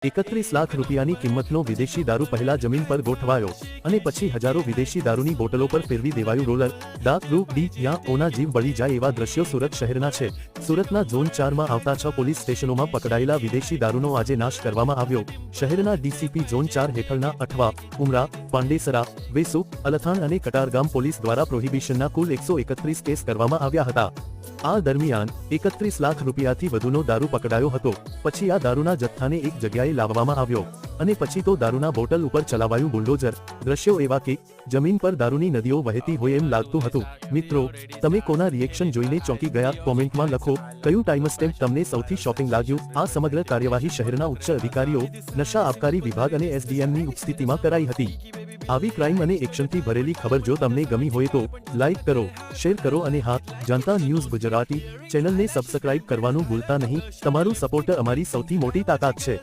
31 લાખ રૂપિયાની કિંમતનો વિદેશી દારૂ પહેલા જમીન પર ગોઠવાયો અને પછી હજારો વિદેશી દારૂની બોટલો પર ફેરવી દેવાયું રોલર. ડા. Group D. ત્યાં ઓના જીવ બળી જાય એવા દ્રશ્યો સુરત શહેરના છે. સુરતના ઝોન 4માં આવતા 6 પોલીસ સ્ટેશનોમાં પકડાયેલા વિદેશી દારૂનો આજે નાશ કરવામાં આવ્યો. શહેરના ડીસીપી ઝોન 4 હેઠળના અઠવા, ઉમરા, પાંડેસરા, વેસુ, અલથાણ અને કટારગામ પોલીસ દ્વારા પ્રોહિબિશનના કુલ 131 કેસ કરવામાં આવ્યા હતા. આ દરમિયાન 31 લાખ રૂપિયાથી વધુનો દારૂ પકડાયો હતો. પછી આ દારૂના જથ્થાને એક જગ્યાએ લાવવામાં આવ્યો અને પછી તો દારૂના બોટલ ઉપર ચલાવાયું બુલડોઝર. દ્રશ્યો એવા કે જમીન પર દારૂની નદીઓ વહેતી હોય એમ લાગતું હતું. મિત્રો, તમે કોના રિએક્શન જોઈને ચોંકી ગયા? કોમેન્ટમાં લખો. કયું ટાઈમ સ્ટેમ્પ તમને સૌથી શોપિંગ લાગ્યું? આ સમગ્ર કાર્યવાહી શહેરના ઉચ્ચ અધિકારીઓ, નશા આબકારી વિભાગ અને એસડીએમની ઉપસ્થિતિમાં કરાઈ હતી. આવી ક્રાઇમ અને એક્શનથી ભરેલી ખબર જો તમને ગમી હોય તો લાઈક કરો, શેર કરો અને હા, જનતા ન્યૂઝ ગુજરાતી ચેનલને સબસ્ક્રાઇબ કરવાનું ભૂલતા નહીં. તમારું સપોર્ટ અમારી સૌથી મોટી તાકાત છે.